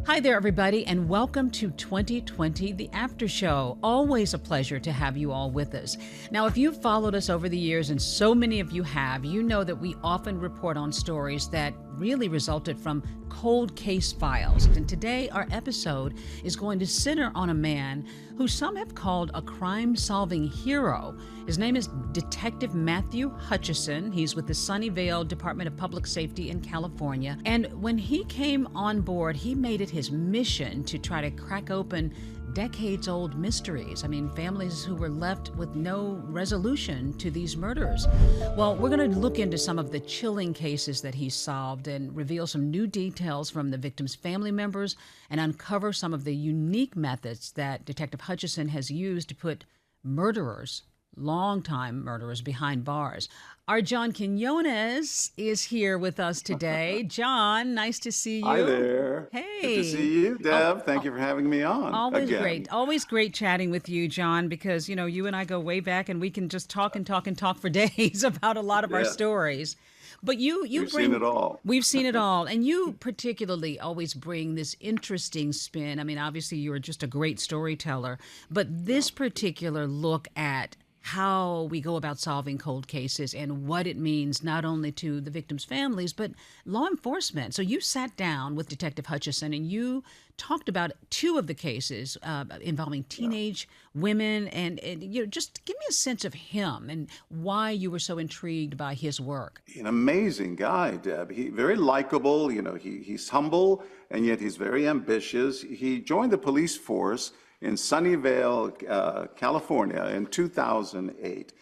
Hi there, everybody, and welcome to 2020, the After Show. Always a pleasure to have you all with us. Now, if you've followed us over the years, and so many of you have, you know that we often report on stories that really resulted from cold case files. And today, our episode is going to center on a man who some have called a crime-solving hero. His name is Detective Matthew Hutchison. He's with the Sunnyvale Department of Public Safety in California. And when he came on board, he made it his mission to try to crack open decades-old mysteries. I mean, families who were left with no resolution to these murders. Well, we're going to look into some of the chilling cases that he solved and reveal some new details from the victims' family members and uncover some of the unique methods that Detective Hutchison has used to put murderers, longtime murderers, behind bars. Our John Quiñones is here with us today. John, nice to see you. Hi there. Hey. Good to see you, Deb. Thank you for having me on. Always again. great. Always great chatting with you, John, because, you know, you and I go way back and we can just talk and talk and talk for days about a lot of our stories. But we've seen it all. We've seen it all. And you particularly always bring this interesting spin. I mean, obviously, you're just a great storyteller. But this particular look at how we go about solving cold cases and what it means not only to the victims' families, but law enforcement. So you sat down with Detective Hutchison and you talked about two of the cases involving teenage women. And you know, just give me a sense of him and why you were so intrigued by his work. An amazing guy, Deb. He very likable. You know, he's humble, and yet he's very ambitious. He joined the police force in Sunnyvale, California in 2008.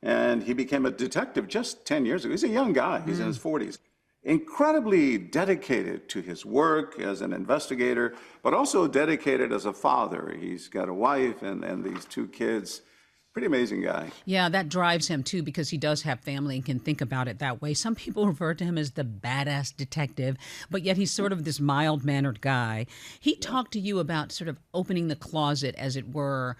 And he became a detective just 10 years ago. He's a young guy. He's in his 40s. Incredibly dedicated to his work as an investigator, but also dedicated as a father. He's got a wife and these two kids. Pretty amazing guy. Yeah, that drives him, too, because he does have family and can think about it that way. Some people refer to him as the badass detective, but yet he's sort of this mild-mannered guy. He talked to you about sort of opening the closet, as it were,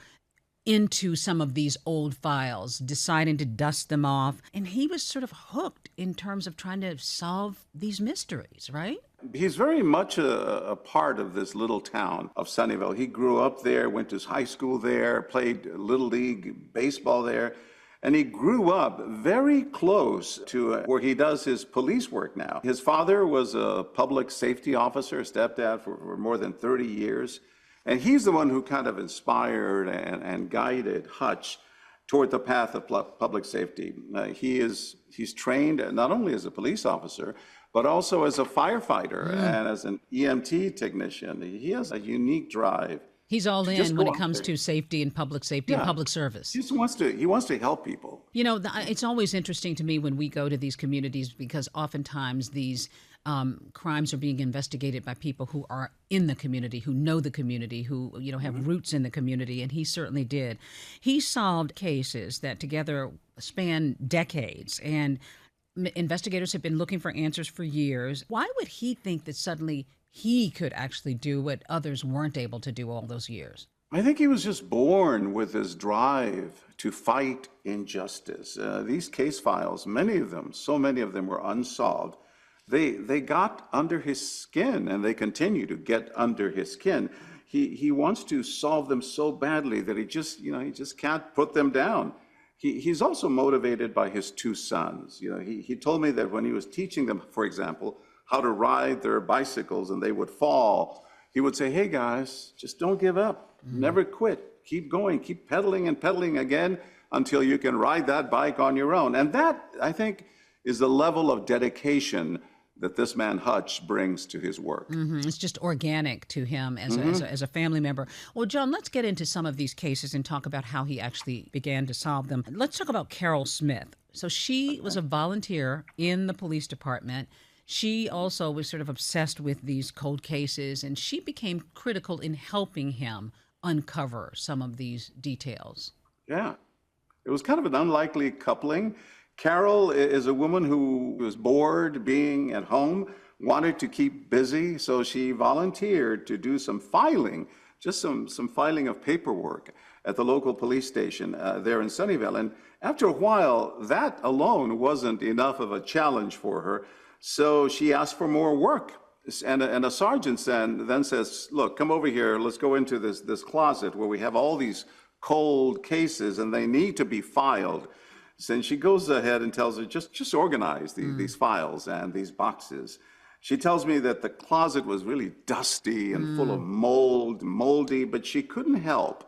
into some of these old files, deciding to dust them off. And he was sort of hooked in terms of trying to solve these mysteries, right? He's very much a part of this little town of Sunnyvale. He grew up there, went to high school there, played Little League baseball there, and he grew up very close to where he does his police work now. His father was a public safety officer, stepdad for more than 30 years, and he's the one who kind of inspired and guided Hutch toward the path of public safety. He's trained not only as a police officer, but also as a firefighter and as an EMT technician. He has a unique drive. He's all in when it comes to safety and public safety and public service. He wants to help people. You know, it's always interesting to me when we go to these communities because oftentimes these crimes are being investigated by people who are in the community, who know the community, who, you know, have roots in the community, and he certainly did. He solved cases that together span decades, and investigators have been looking for answers for years. Why would he think that suddenly he could actually do what others weren't able to do all those years? I think he was just born with this drive to fight injustice. These case files, many of them, so many of them were unsolved. They got under his skin, and they continue to get under his skin. He wants to solve them so badly that he just can't put them down. He's also motivated by his two sons. You know, he told me that when he was teaching them, for example, how to ride their bicycles and they would fall, he would say, "Hey guys, just don't give up. Never quit. Keep going. Keep pedaling and pedaling again until you can ride that bike on your own." And that, I think, is the level of dedication that this man Hutch brings to his work. It's just organic to him as a family member. Well, John, let's get into some of these cases and talk about how he actually began to solve them. Let's talk about Carol Smith. So she was a volunteer in the police department. She also was sort of obsessed with these cold cases, and she became critical in helping him uncover some of these details. Yeah, it was kind of an unlikely coupling. Carol is a woman who was bored being at home, wanted to keep busy, so she volunteered to do some filing, just some filing of paperwork at the local police station there in Sunnyvale. And after a while, that alone wasn't enough of a challenge for her, so she asked for more work. And a sergeant then says, look, come over here, let's go into this closet where we have all these cold cases and they need to be filed. So she goes ahead and tells her, just organize these files and these boxes. She tells me that the closet was really dusty and full of moldy, but she couldn't help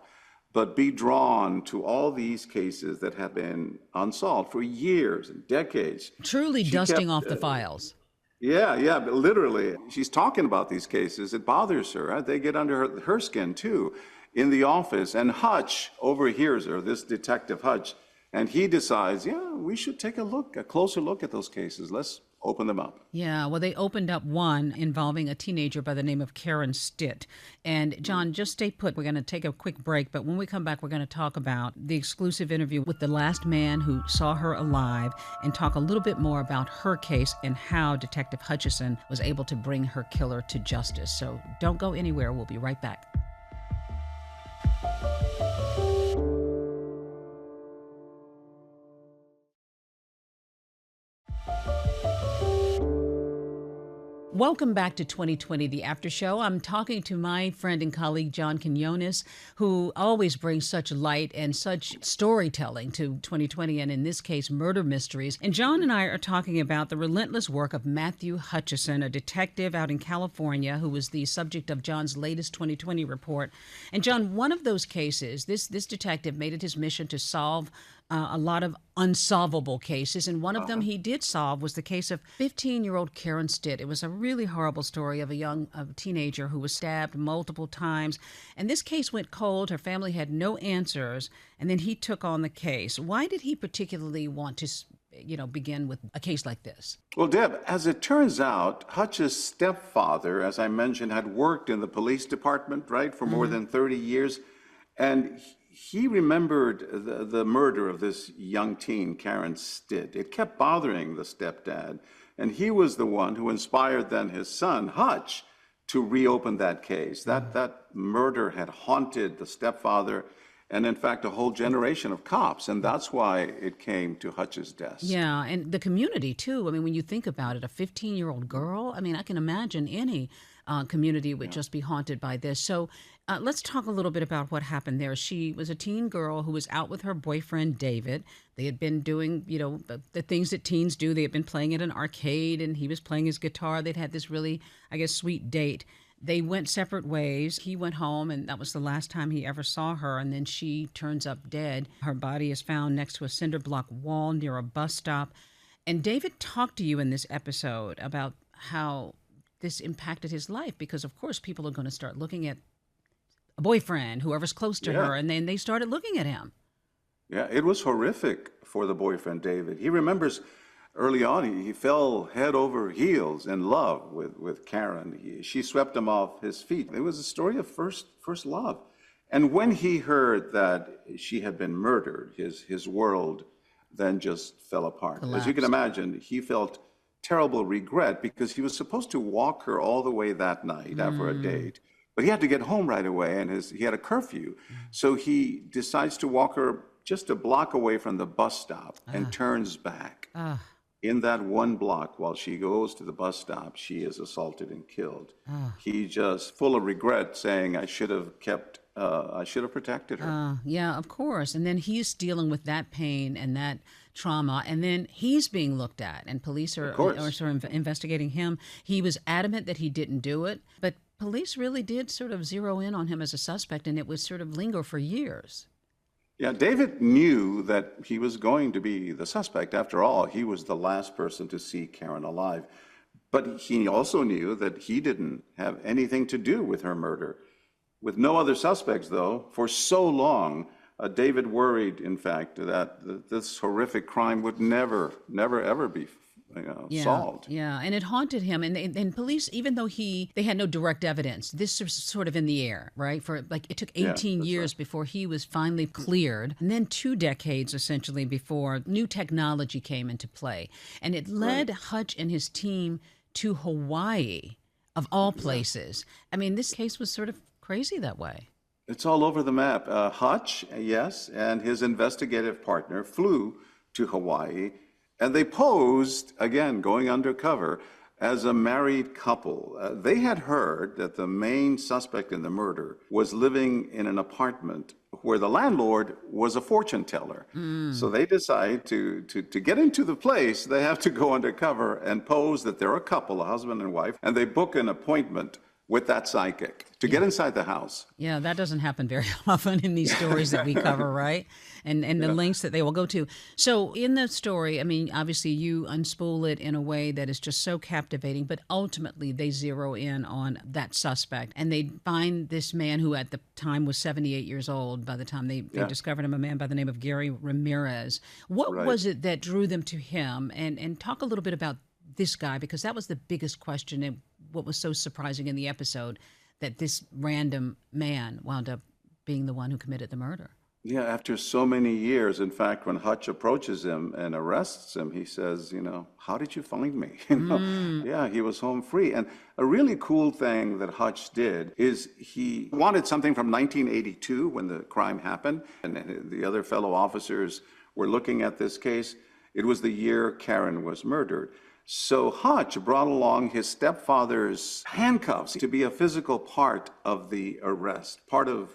but be drawn to all these cases that have been unsolved for years and decades. Truly dusting off the files. Yeah, but literally. She's talking about these cases. It bothers her. Right? They get under her skin, too, in the office. And Hutch overhears her, this detective Hutch, and he decides, we should take a closer look at those cases. Let's open them up. Yeah, well, they opened up one involving a teenager by the name of Karen Stitt. And John, just stay put. We're going to take a quick break, but when we come back, we're going to talk about the exclusive interview with the last man who saw her alive and talk a little bit more about her case and how Detective Hutchison was able to bring her killer to justice. So don't go anywhere. We'll be right back. Welcome back to 2020, the After Show. I'm talking to my friend and colleague, John Quiñones, who always brings such light and such storytelling to 2020, and in this case, murder mysteries. And John and I are talking about the relentless work of Matthew Hutchison, a detective out in California who was the subject of John's latest 2020 report. And John, one of those cases, this detective made it his mission to solve a lot of unsolvable cases, and one of them he did solve was the case of 15-year-old Karen Stitt. It was a really horrible story of a teenager who was stabbed multiple times, and this case went cold. Her family had no answers, and then he took on the case. Why did he particularly want to begin with a case like this? Well, Deb, as it turns out, Hutch's stepfather, as I mentioned, had worked in the police department, right, for more than 30 years, and he remembered the murder of this young teen, Karen Stitt. It kept bothering the stepdad, and he was the one who inspired then his son, Hutch, to reopen that case. That murder had haunted the stepfather and, in fact, a whole generation of cops, and that's why it came to Hutch's desk. Yeah, and the community, too. I mean, when you think about it, a 15-year-old girl, I mean, I can imagine any community would just be haunted by this. So let's talk a little bit about what happened there. She was a teen girl who was out with her boyfriend, David. They had been doing, the things that teens do. They had been playing at an arcade, and he was playing his guitar. They'd had this really, sweet date. They went separate ways. He went home, and that was the last time he ever saw her. And then she turns up dead. Her body is found next to a cinder block wall near a bus stop. And David talked to you in this episode about how this impacted his life, because, of course, people are going to start looking at a boyfriend, whoever's close to her, and then they started looking at him. Yeah, it was horrific for the boyfriend, David. He remembers early on, he fell head over heels in love with Karen. She swept him off his feet. It was a story of first love. And when he heard that she had been murdered, his world then just fell apart. Collapsed. As you can imagine, he felt terrible regret because he was supposed to walk her all the way that night after a date. But he had to get home right away, and he had a curfew. So he decides to walk her just a block away from the bus stop and turns back. In that one block, while she goes to the bus stop, she is assaulted and killed. He just full of regret, saying, I should have protected her. Yeah, of course. And then he's dealing with that pain and that trauma, and then he's being looked at, and police are sort of investigating him. He was adamant that he didn't do it, but police really did sort of zero in on him as a suspect, and it would sort of linger for years. Yeah, David knew that he was going to be the suspect. After all, he was the last person to see Karen alive. But he also knew that he didn't have anything to do with her murder. With no other suspects, though, for so long, David worried, in fact, that this horrific crime would never, ever be solved. Yeah, and it haunted him. And police, even though they had no direct evidence, this was sort of in the air, right? It took 18 years before he was finally cleared, and then 2 decades essentially before new technology came into play. And it led Hutch and his team to Hawaii, of all places. I mean, this case was sort of crazy that way. It's all over the map. Hutch, yes, and his investigative partner flew to Hawaii, and they posed, again, going undercover, as a married couple. They had heard that the main suspect in the murder was living in an apartment where the landlord was a fortune teller. So they decide to get into the place, they have to go undercover and pose that they're a couple, a husband and wife, and they book an appointment with that psychic to get inside the house. Yeah, that doesn't happen very often in these stories that we cover, right? And the links that they will go to. So in the story, I mean, obviously you unspool it in a way that is just so captivating, but ultimately they zero in on that suspect and they find this man who at the time was 78 years old by the time they discovered him, a man by the name of Gary Ramirez. What was it that drew them to him? And talk a little bit about this guy, because that was the biggest question and what was so surprising in the episode, that this random man wound up being the one who committed the murder. Yeah, after so many years, in fact, when Hutch approaches him and arrests him, he says, how did you find me? Yeah, he was home free. And a really cool thing that Hutch did is he wanted something from 1982 when the crime happened, and the other fellow officers were looking at this case. It was the year Karen was murdered. So Hutch brought along his stepfather's handcuffs to be a physical part of the arrest, part of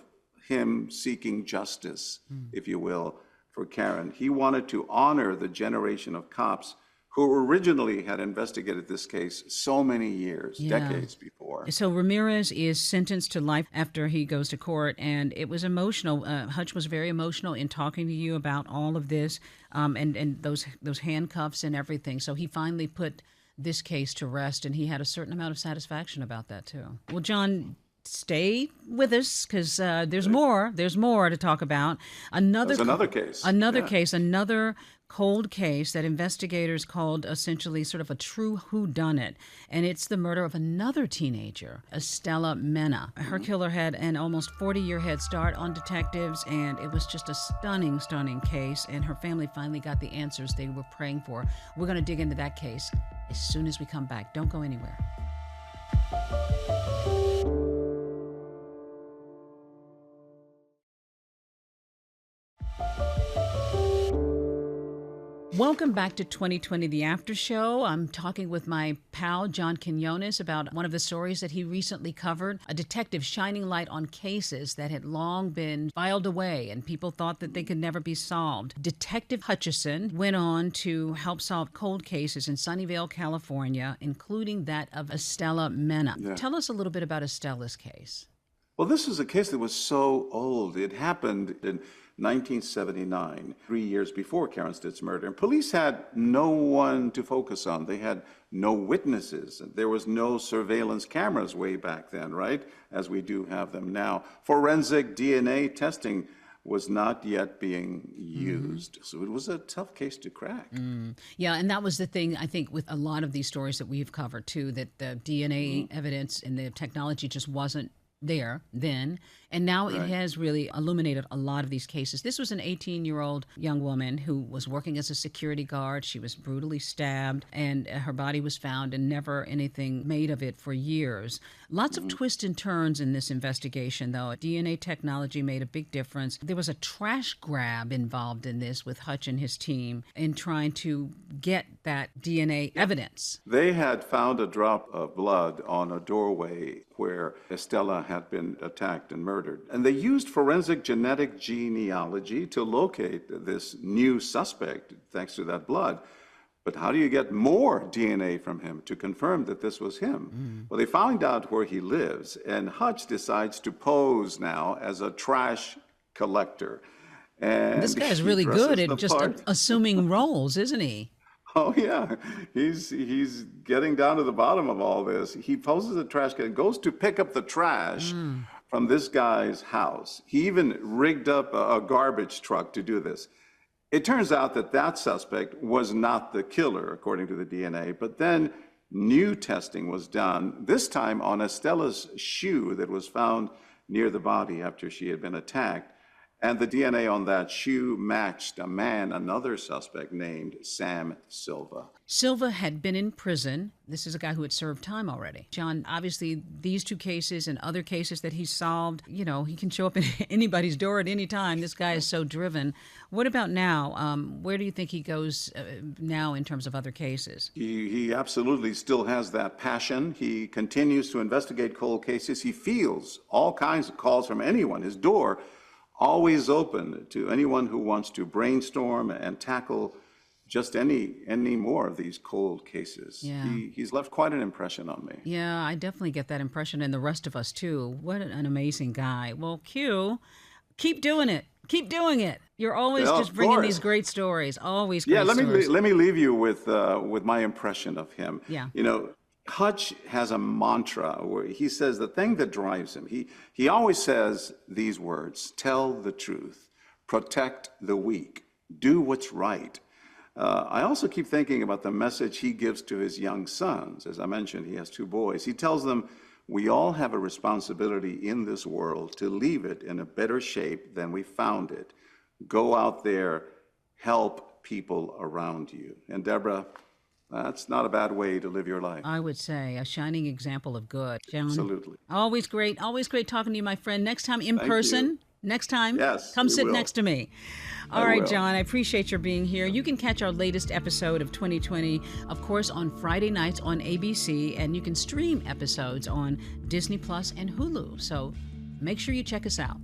him seeking justice, if you will, for Karen. He wanted to honor the generation of cops who originally had investigated this case so many years, decades before. So Ramirez is sentenced to life after he goes to court, and it was emotional. Hutch was very emotional in talking to you about all of this, and those handcuffs and everything. So he finally put this case to rest, and he had a certain amount of satisfaction about that too. Well, John, stay with us because there's more to talk about. Another case, another cold case that investigators called essentially sort of a true whodunit, and it's the murder of another teenager, Estella Mena. Her killer had an almost 40-year head start on detectives, and it was just a stunning case, and her family finally got the answers they were praying for. We're going to dig into that case as soon as we come back. Don't go anywhere. Welcome back to 2020, The After Show. I'm talking with my pal, John Quiñones, about one of the stories that he recently covered, a detective shining light on cases that had long been filed away and people thought that they could never be solved. Detective Hutchison went on to help solve cold cases in Sunnyvale, California, including that of Estella Mena. Yeah. Tell us a little bit about Estella's case. Well, this was a case that was so old. It happened in 1979, 3 years before Karen Stitt's murder. And police had no one to focus on. They had no witnesses. There was no surveillance cameras way back then, right? As we do have them now. Forensic DNA testing was not yet being used. So it was a tough case to crack. Yeah, and that was the thing, I think, with a lot of these stories that we've covered, too, that the DNA evidence and the technology just wasn't there then, and now it has really illuminated a lot of these cases. This was an 18-year-old young woman who was working as a security guard. She was brutally stabbed, and her body was found and never anything made of it for years. Lots of twists and turns in this investigation, though. DNA technology made a big difference. There was a trash grab involved in this with Hutch and his team in trying to get that DNA evidence. They had found a drop of blood on a doorway where Estella had been attacked and murdered. And they used forensic genetic genealogy to locate this new suspect, thanks to that blood. But how do you get more DNA from him to confirm that this was him? Well, they found out where he lives, and Hutch decides to pose now as a trash collector. And this guy's really good at just assuming roles, isn't he? Oh, yeah. He's getting down to the bottom of all this. He poses a trash can, goes to pick up the trash from this guy's house. He even rigged up a garbage truck to do this. It turns out that that suspect was not the killer, according to the DNA, but then new testing was done, this time on Estella's shoe that was found near the body after she had been attacked. And the DNA on that shoe matched another suspect named Sam Silva. Silva had been in prison. This is a guy who had served time already. John, obviously, these two cases and other cases that he's solved, he can show up at anybody's door at any time. This guy is so driven. What about now? Where do you think he goes now in terms of other cases? He absolutely still has that passion. He continues to investigate cold cases. He fields all kinds of calls from anyone. His door always open to anyone who wants to brainstorm and tackle just any more of these cold cases. Yeah. He's left quite an impression on me. Yeah, I definitely get that impression, and the rest of us too. What an amazing guy. Well, Q, keep doing it. Keep doing it. You're always just bringing these great stories. Always great stories. Let me leave you with my impression of him. Yeah. Hutch has a mantra where he says the thing that drives him, he always says these words: tell the truth, protect the weak, do what's right. I also keep thinking about the message he gives to his young sons. As I mentioned, he has two boys. He tells them, we all have a responsibility in this world to leave it in a better shape than we found it. Go out there, help people around you. And Deborah, that's not a bad way to live your life. I would say a shining example of good. John, absolutely. Always great talking to you, my friend. Next time in person. Next time, yes, come sit next to me. All I right, will. John, I appreciate your being here. You can catch our latest episode of 2020, of course, on Friday nights on ABC, and you can stream episodes on Disney Plus and Hulu. So make sure you check us out.